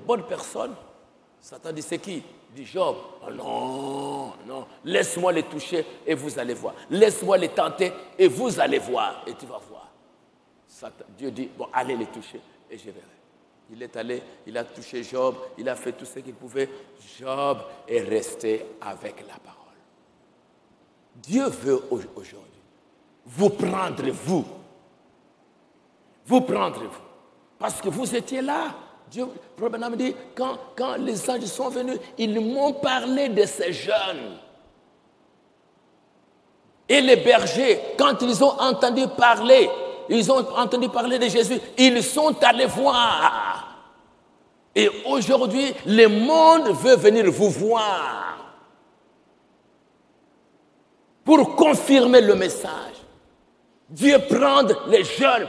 bonnes personnes. Satan dit, c'est qui? Il dit, Job. Oh non, non, laisse-moi les toucher et vous allez voir. Laisse-moi les tenter et vous allez voir. Et tu vas voir. Satan, Dieu dit, bon, allez les toucher et je verrai. Il est allé, il a touché Job, il a fait tout ce qu'il pouvait. Job est resté avec la parole. Dieu veut aujourd'hui vous prendre, vous. Vous prendre, vous. Parce que vous étiez là. Dieu, le prophète me dit, quand les anges sont venus, ils m'ont parlé de ces jeunes. Et les bergers, quand ils ont entendu parler, de Jésus, ils sont allés voir. Et aujourd'hui, le monde veut venir vous voir pour confirmer le message. Dieu prend les jeunes,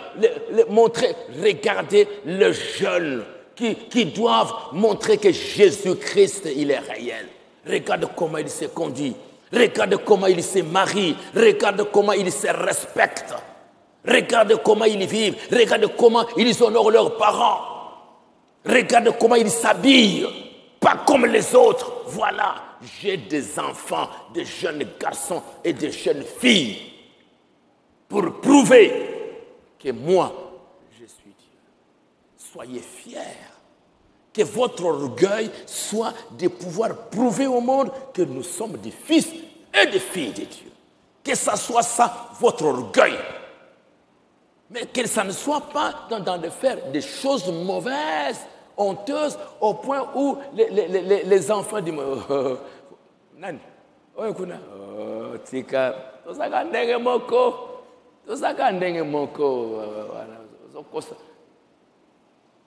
les montrer, regardez les jeunes qui doivent montrer que Jésus-Christ, il est réel. Regarde comment il se conduit. Regarde comment il se marie. Regarde comment il se respecte. Regarde comment ils vivent. Regarde comment ils honorent leurs parents. Regarde comment ils s'habillent. Pas comme les autres. Voilà, j'ai des enfants, des jeunes garçons et des jeunes filles pour prouver que moi, je suis Dieu. Soyez fiers. Que votre orgueil soit de pouvoir prouver au monde que nous sommes des fils et des filles de Dieu. Que ça soit ça, votre orgueil. Mais que ça ne soit pas dans de faire des choses mauvaises, honteuses, au point où les enfants disent Nani, tika, tosaka ndenge moko.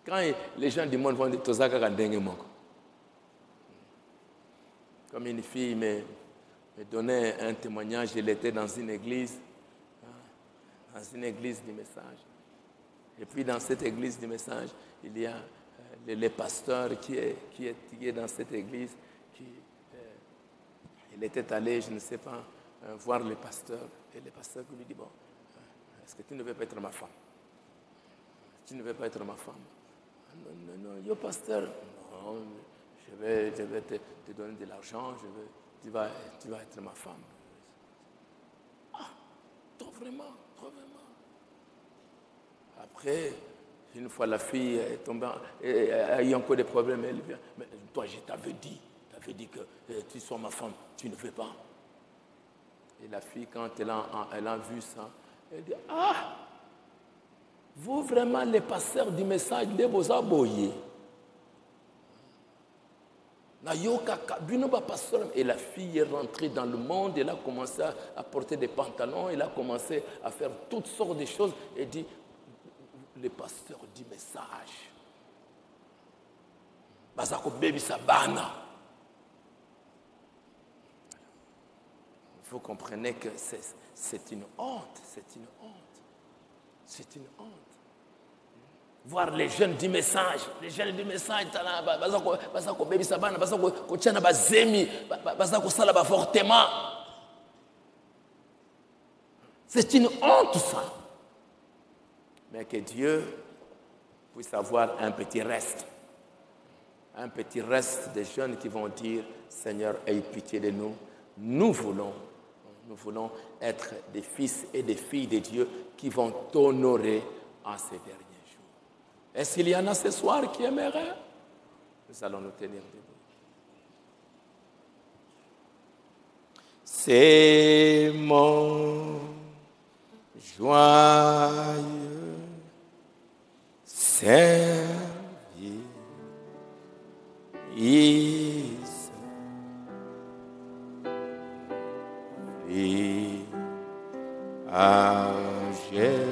Quand les gens du monde vont dire tosaka ndenge moko. Comme une fille me donnait un témoignage, elle était dans une église du message. Et puis dans cette église du message, il y a le pasteur qui est dans cette église. Il était allé, je ne sais pas, voir le pasteur. Et le pasteur lui dit, bon, est-ce que tu ne veux pas être ma femme? Tu ne veux pas être ma femme? Non, yo pasteur, non, je vais te donner de l'argent, tu vas être ma femme. Ah, trop vraiment. Après, une fois la fille est tombée, a eu encore des problèmes, elle vient. Mais toi, je t'avais dit que tu sois ma femme, tu ne veux pas. Et la fille, quand elle a vu ça, elle dit, ah, vous vraiment les passeurs du message de vos aboyés. Et la fille est rentrée dans le monde, elle a commencé à porter des pantalons, elle a commencé à faire toutes sortes de choses. Elle dit, les pasteurs du message. Vous comprenez que c'est une honte, c'est une honte. Voir les jeunes du message, c'est une honte ça. Mais que Dieu puisse avoir un petit reste de jeunes qui vont dire, Seigneur, aie pitié de nous. Nous voulons être des fils et des filles de Dieu qui vont t'honorer en ces derniers jours. Est-ce qu'il y en a ce soir qui aimeraient? Nous allons nous tenir debout. C'est mon joyeux service et âgé.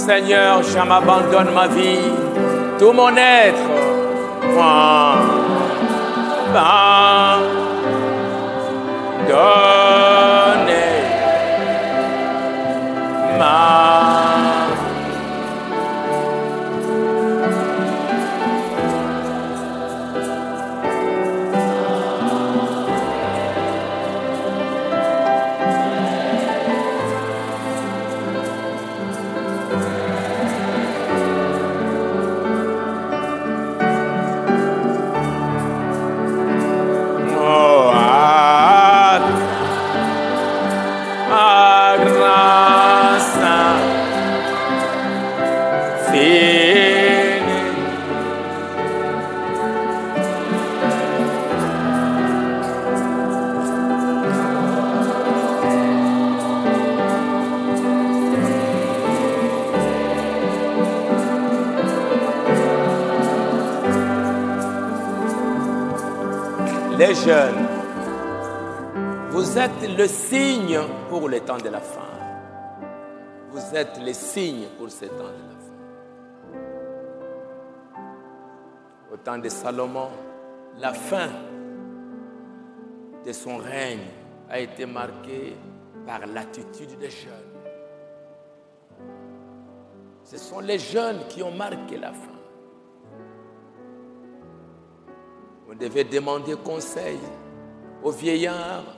Seigneur, je m'abandonne ma vie, tout mon être, donner les jeunes, vous êtes le signe pour le temps de la fin. Vous êtes les signes pour ce temps de la fin. Au temps de Salomon, la fin de son règne a été marquée par l'attitude des jeunes. Ce sont les jeunes qui ont marqué la fin. Vous devez demander conseil aux vieillards.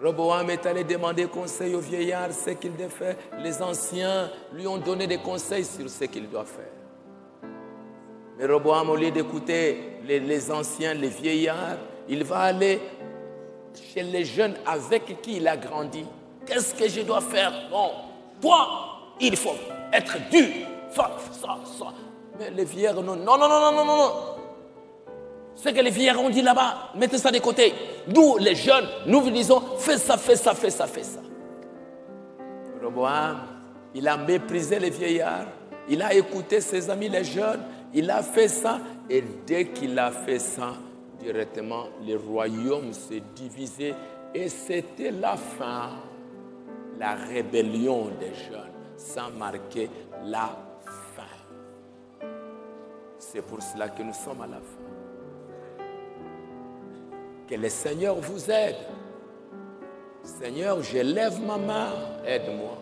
Roboam est allé demander conseil aux vieillards, ce qu'il devait faire. Les anciens lui ont donné des conseils sur ce qu'il doit faire. Mais Roboam, au lieu d'écouter les anciens, les vieillards, il va aller chez les jeunes avec qui il a grandi. Qu'est-ce que je dois faire? Non, toi, il faut être dur. Ça. Mais les vieillards, non. Ce que les vieillards ont dit là-bas, mettez ça de côté. Nous, les jeunes, nous vous disons, fais ça. Roboam, il a méprisé les vieillards, il a écouté ses amis les jeunes, il a fait ça, et dès qu'il a fait ça, directement, le royaume s'est divisé, et c'était la fin, la rébellion des jeunes, ça marquait la fin. C'est pour cela que nous sommes à la fin. Que le Seigneur vous aide. Seigneur, je lève ma main, aide-moi.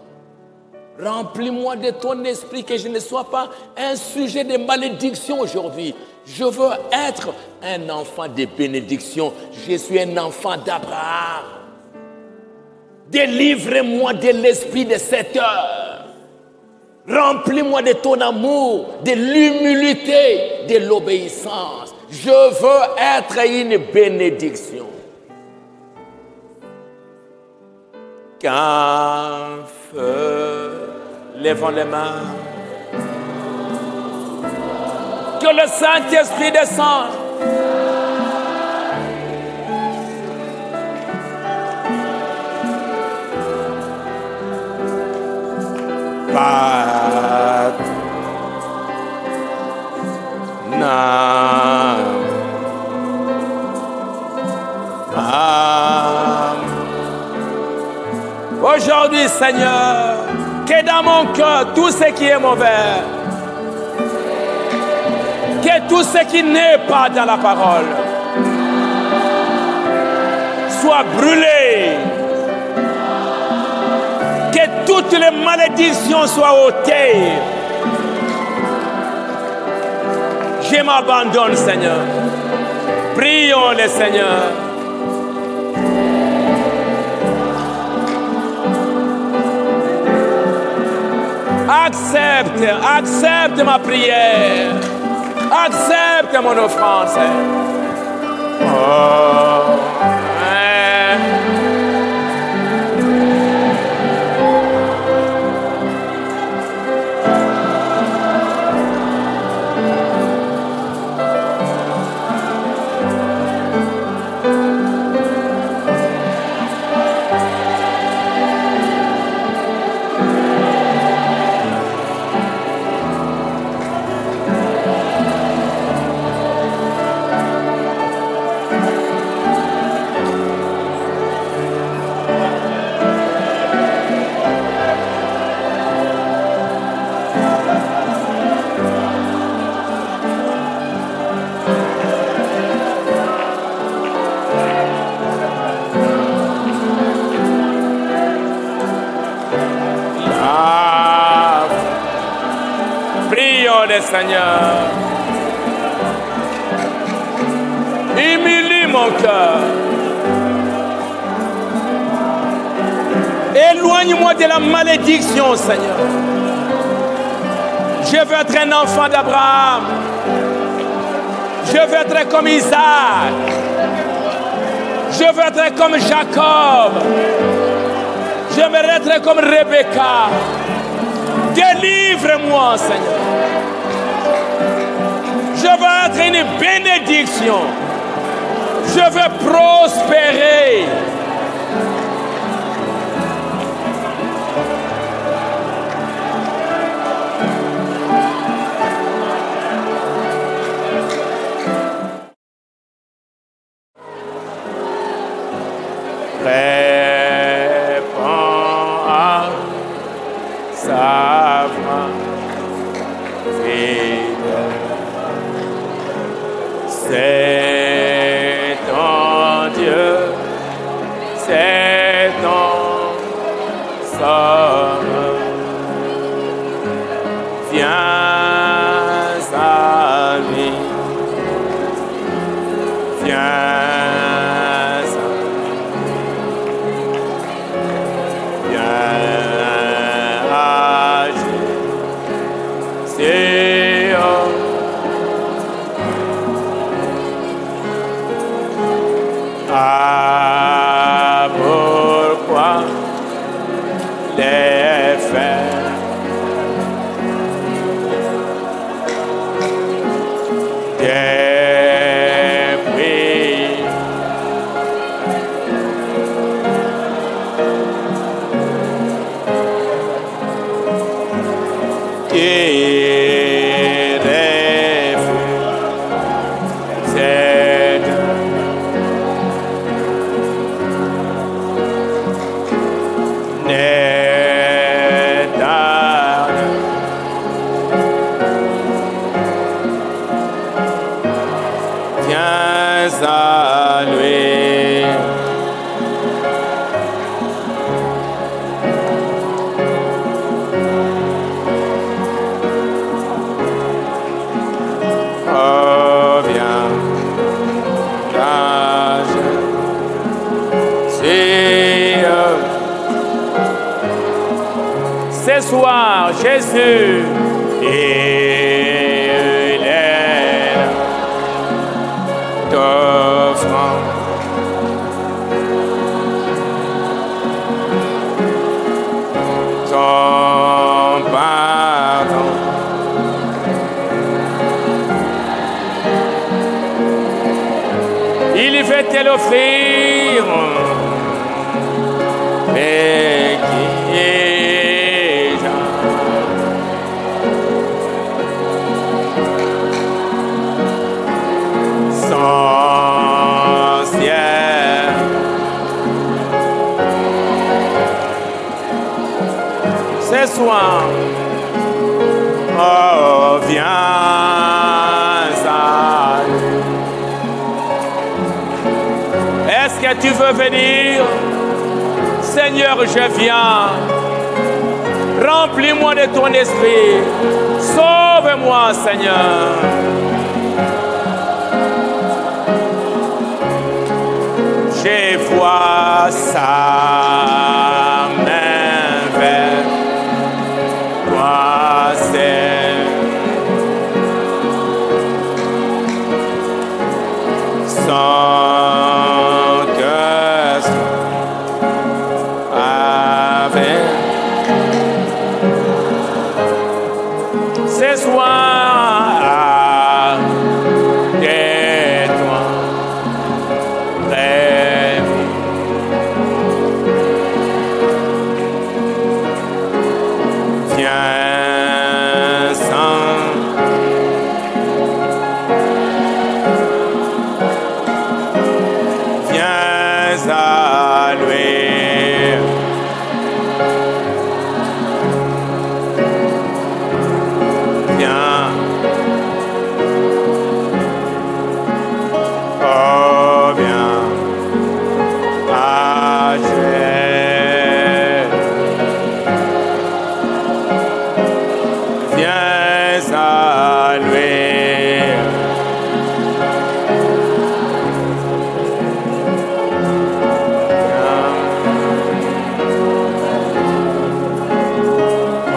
Remplis-moi de ton esprit, que je ne sois pas un sujet de malédiction aujourd'hui. Je veux être un enfant de bénédiction. Je suis un enfant d'Abraham. Délivre-moi de l'esprit de cette heure. Remplis-moi de ton amour, de l'humilité, de l'obéissance. Je veux être une bénédiction. Qu'un feu, lèvons les mains. Que le Saint-Esprit descende. Aujourd'hui, Seigneur, que dans mon cœur, tout ce qui est mauvais, que tout ce qui n'est pas dans la parole soit brûlé toutes les malédictions soient ôtées. Je m'abandonne, Seigneur. Prions le Seigneur. Accepte ma prière. Accepte mon offrande. Oh, Seigneur, humilie mon cœur. Éloigne-moi de la malédiction, Seigneur. Je veux être un enfant d'Abraham. Je veux être comme Isaac. Je veux être comme Jacob. J'aimerais être comme Rebecca. Délivre-moi, Seigneur. Je veux être une bénédiction. Je veux prospérer. Réponds à sa voix fidèle. C'est ton Dieu, c'est ton Sauveur. Viens à lui, viens à lui, viens agir sur ah, pourquoi les faire depuis qui refuse cette à lui. Oh, viens, cache, ce soir, Jésus, il est là. T'offrant son pardon. Il veut te l'offrir, mais qui est son ciel. Ce soir, oh, viens à lui. Est-ce que tu veux venir? Seigneur, je viens. Remplis-moi de ton esprit. Sauve-moi, Seigneur. Je vois sa main verte croisée. Sans que avec ce soir de toi rêve. Viens sans viens à lui. Viens. Oh, viens à Jésus. Viens à lui.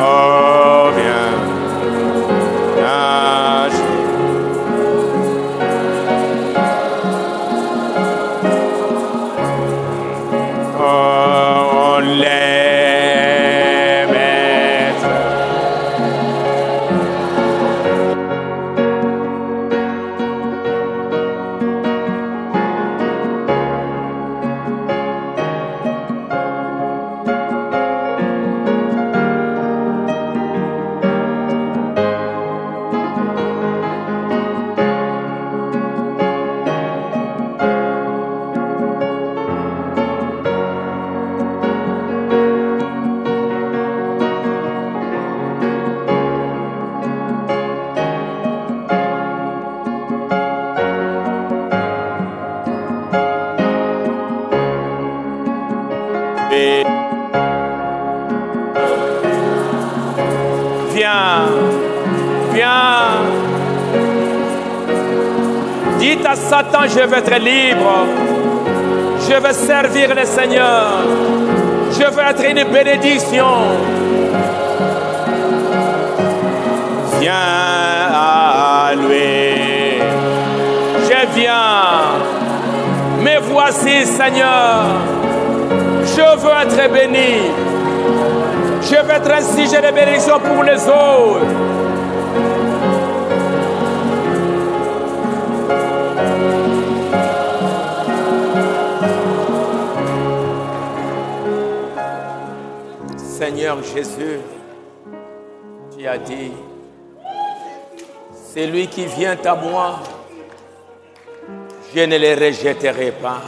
Oh, viens à Jésus. Oh, on l'aime. Et viens, viens. Dites à Satan, je veux être libre. Je veux servir le Seigneur. Je veux être une bénédiction. Viens à lui. Je viens. Mais voici, Seigneur. Je veux être béni. Je veux être un sujet de bénédiction pour les autres. Seigneur Jésus, tu as dit, celui qui vient à moi, je ne le rejetterai pas.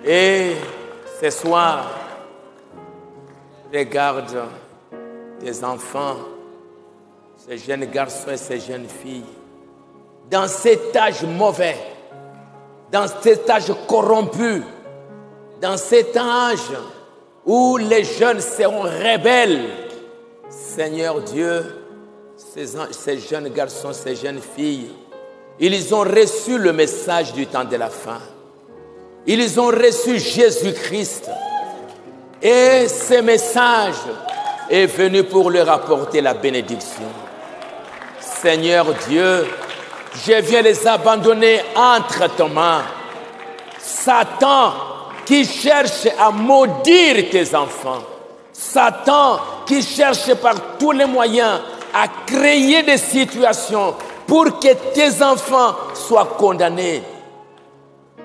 Et ce soir, regarde tes enfants, ces jeunes garçons et ces jeunes filles, dans cet âge mauvais, dans cet âge corrompu, dans cet âge où les jeunes seront rebelles. Seigneur Dieu, ces jeunes garçons, ces jeunes filles, ils ont reçu le message du temps de la fin. Ils ont reçu Jésus-Christ. Et ce message est venu pour leur apporter la bénédiction. Seigneur Dieu, je viens les abandonner entre tes mains. Satan qui cherche à maudire tes enfants. Satan qui cherche par tous les moyens à créer des situations pour que tes enfants soient condamnés.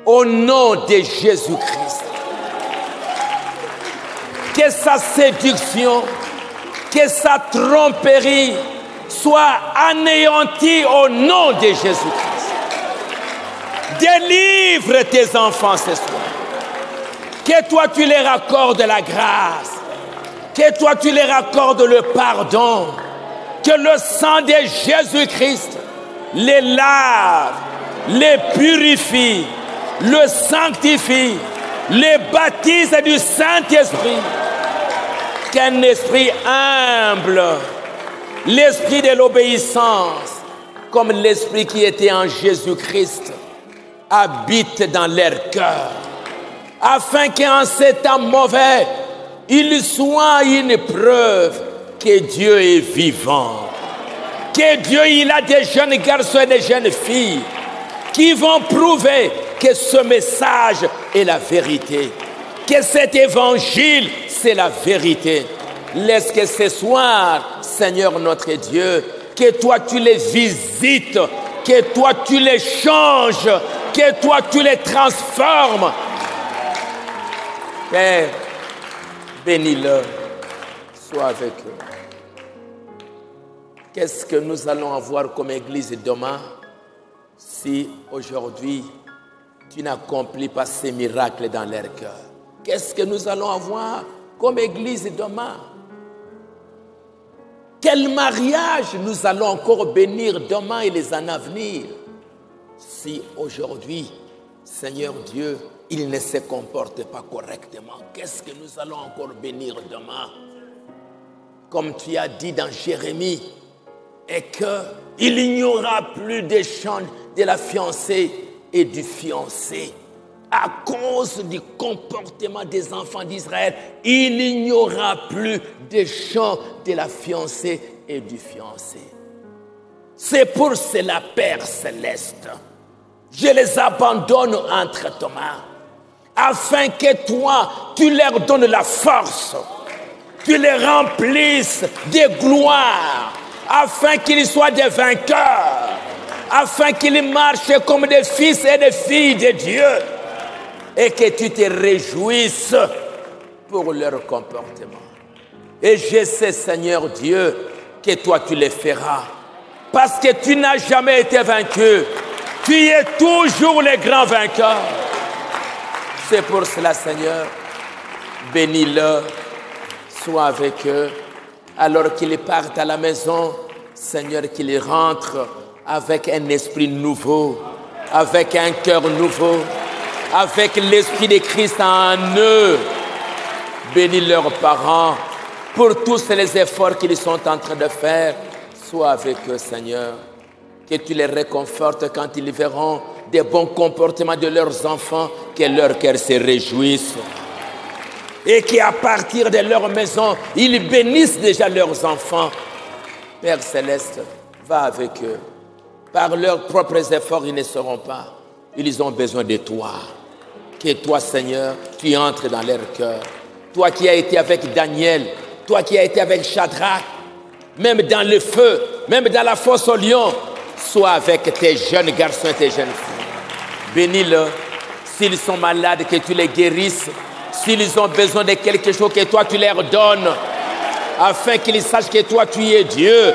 Au nom de Jésus-Christ. Que sa séduction, que sa tromperie soit anéantie au nom de Jésus-Christ. Délivre tes enfants ce soir. Que toi tu leur accordes la grâce. Que toi tu leur accordes le pardon. Que le sang de Jésus-Christ les lave, les purifie, le sanctifie, les baptise du Saint-Esprit. qu'un esprit humble, l'esprit de l'obéissance, comme l'esprit qui était en Jésus-Christ, habite dans leur cœur, afin qu'en ces temps mauvais, il soit une preuve que Dieu est vivant, que Dieu il a des jeunes garçons et des jeunes filles qui vont prouver que ce message est la vérité, que cet évangile c'est la vérité. Laisse que ce soir, Seigneur notre Dieu, que toi tu les visites, que toi tu les changes, que toi tu les transformes. Père, bénis-le, sois avec eux. Qu'est-ce que nous allons avoir comme église demain si aujourd'hui tu n'accomplis pas ces miracles dans leur cœur? Qu'est-ce que nous allons avoir comme église demain? Quel mariage nous allons encore bénir demain et les années à venir si aujourd'hui, Seigneur Dieu, il ne se comporte pas correctement? Qu'est-ce que nous allons encore bénir demain? Comme tu as dit dans Jérémie, et qu'il n'y aura plus d'échange de la fiancée et du fiancé. À cause du comportement des enfants d'Israël, il n'y aura plus d'échange de la fiancée et du fiancé. C'est pour cela, Père céleste, je les abandonne entre tes mains, afin que toi, tu leur donnes la force, tu les remplisses de gloire, afin qu'ils soient des vainqueurs, afin qu'ils marchent comme des fils et des filles de Dieu, et que tu te réjouisses pour leur comportement. Et je sais, Seigneur Dieu, que toi tu les feras, parce que tu n'as jamais été vaincu, tu es toujours le grand vainqueur. C'est pour cela, Seigneur, bénis-le, sois avec eux, alors qu'ils partent à la maison, Seigneur, qu'ils rentrent avec un esprit nouveau, avec un cœur nouveau, avec l'esprit de Christ en eux. Bénis leurs parents pour tous les efforts qu'ils sont en train de faire. Sois avec eux, Seigneur, que tu les réconfortes quand ils verront des bons comportements de leurs enfants, que leur cœur se réjouisse. Et qu'à partir de leur maison, ils bénissent déjà leurs enfants. Père Céleste, va avec eux. Par leurs propres efforts, ils ne seront pas. Ils ont besoin de toi. Que toi, Seigneur, tu entres dans leur cœur. Toi qui as été avec Daniel, toi qui as été avec Shadrach, même dans le feu, même dans la fosse au lion, sois avec tes jeunes garçons et tes jeunes filles. Bénis-le. S'ils sont malades, que tu les guérisses. S'ils ont besoin de quelque chose, que toi tu leur donnes, afin qu'ils sachent que toi tu es Dieu,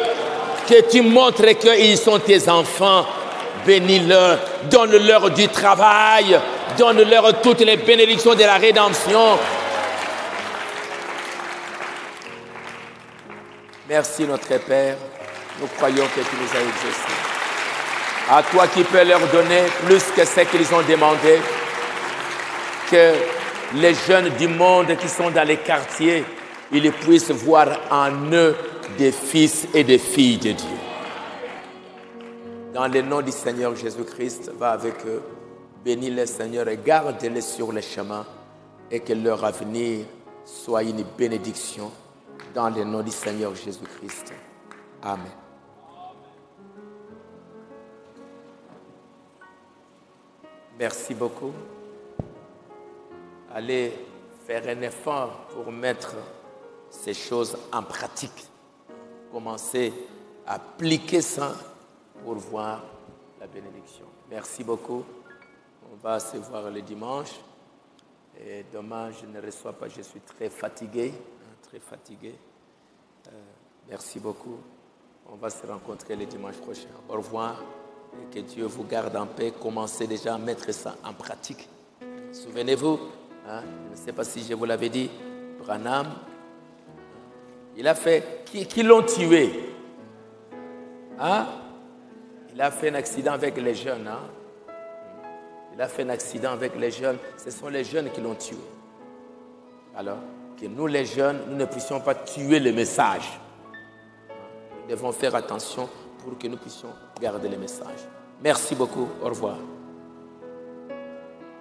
que tu montres qu'ils sont tes enfants. Bénis-leur, donne-leur du travail, donne-leur toutes les bénédictions de la rédemption. Merci notre Père, nous croyons que tu nous as exaucés. À toi qui peux leur donner plus que ce qu'ils ont demandé, que les jeunes du monde qui sont dans les quartiers, ils puissent voir en eux des fils et des filles de Dieu. Dans le nom du Seigneur Jésus-Christ, va avec eux, bénis les Seigneur et garde-les sur le chemin et que leur avenir soit une bénédiction dans le nom du Seigneur Jésus-Christ. Amen. Merci beaucoup. Allez faire un effort pour mettre ces choses en pratique. Commencez à appliquer ça pour voir la bénédiction. Merci beaucoup. On va se voir le dimanche. Et demain, je ne reçois pas, je suis très fatigué. Très fatigué. Merci beaucoup. On va se rencontrer le dimanche prochain. Au revoir. Et que Dieu vous garde en paix. Commencez déjà à mettre ça en pratique. Souvenez-vous, hein, je ne sais pas si je vous l'avais dit, Branham, il a fait, qui l'ont tué. Hein? Il a fait un accident avec les jeunes. Hein? Il a fait un accident avec les jeunes. Ce sont les jeunes qui l'ont tué. Alors, que nous les jeunes, nous ne puissions pas tuer le message. Nous devons faire attention pour que nous puissions garder le message. Merci beaucoup. Au revoir.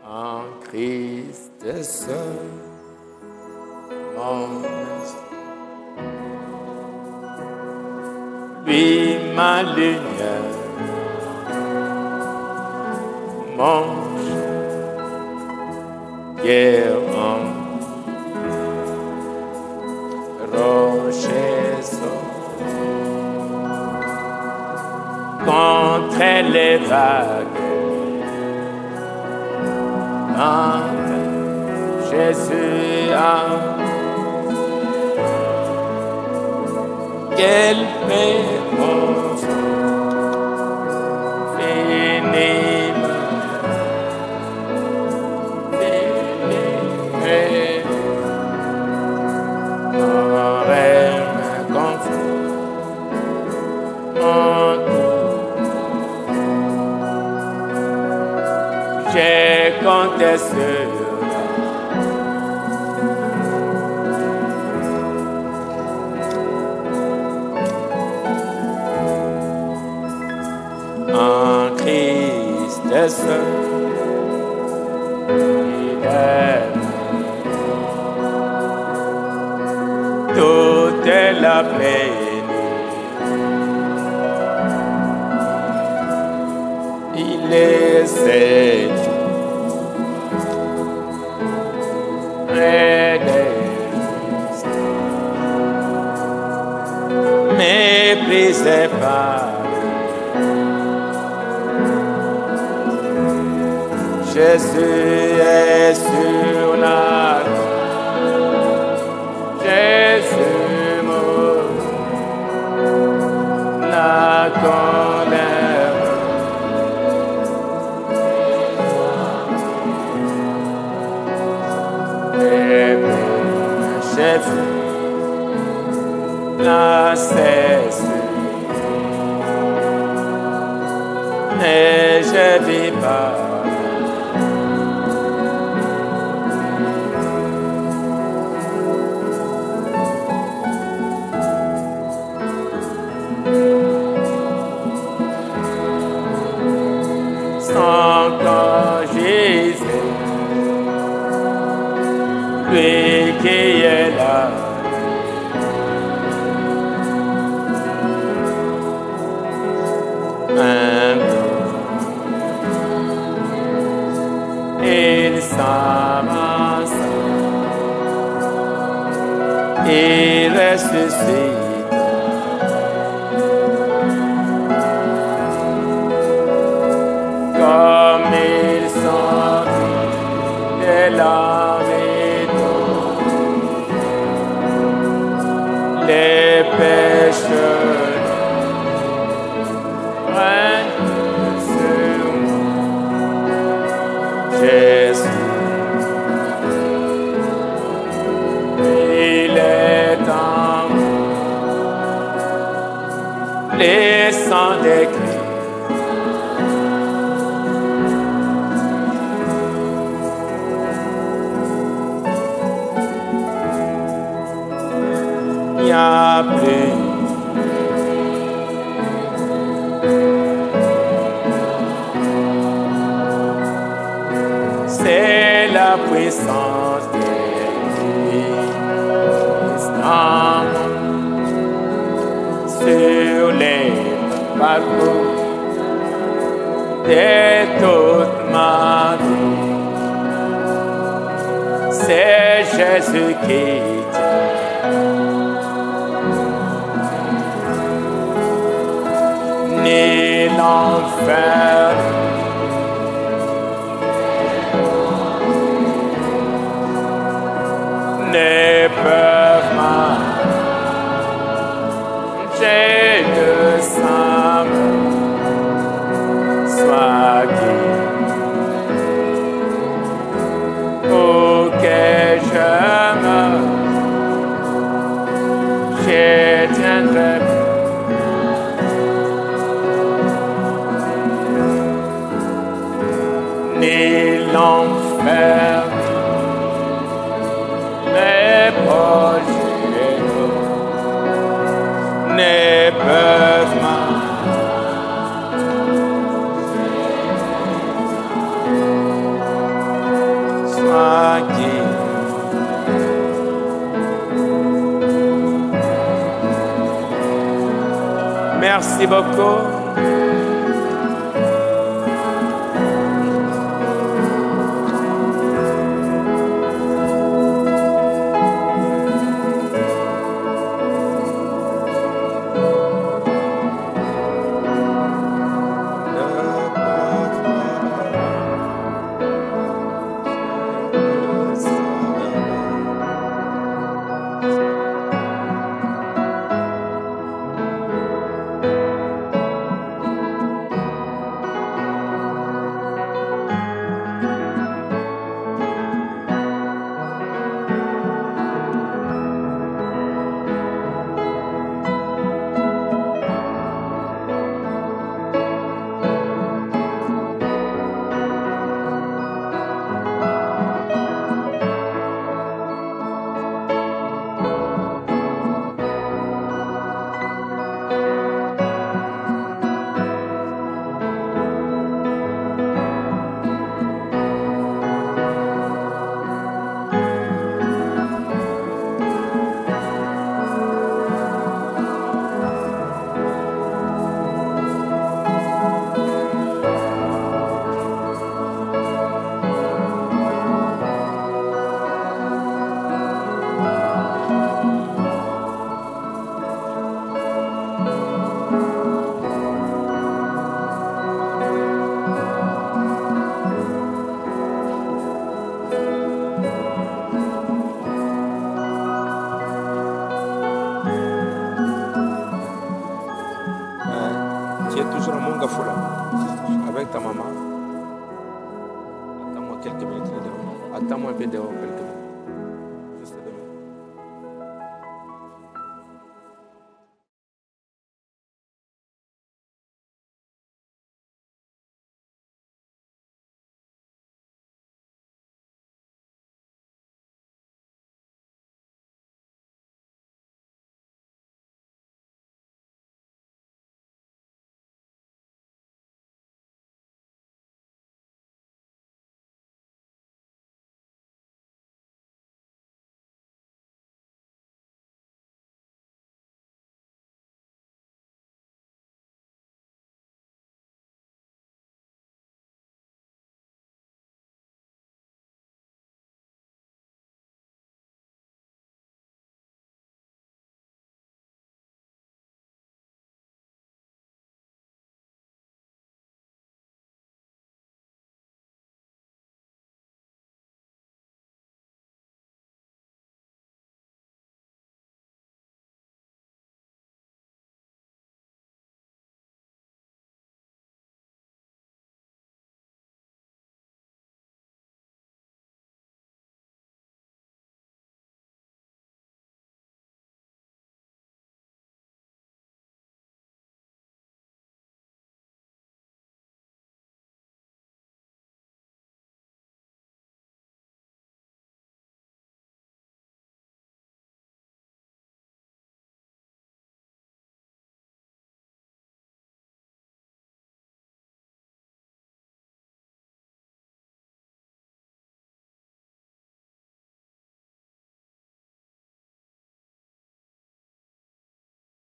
En Christ seul, mon lui ma lumière, mon guerre en rocher contre les vagues. Jésus a quelle réponse j'ai compté sur en Christ seul, il est toute la plénitude, il est Seigneur. Méprisé par Jésus est sur la croix. Jésus mort la colère. Et Jésus n'a cessé, et je vis pas. Sans quand Jésus, lui qui est là. Il s'avance, il ressuscite, comme il sortit de la maison, les pécheurs. Jésus, il est en moi, les sangs de Christ. Il n'y a plus c'est la puissance de Christ sur les parcours de toute ma vie. C'est Jésus qui dit, ni l'enfer ne peuvent manger le sang, soit qui, pour que je meure, je tiendrai. Ni l'enfer, mais Dis. Merci beaucoup. Tu es toujours à Mongafoula avec ta maman. Attends-moi quelques minutes. Attends-moi un peu dehors quelques minutes.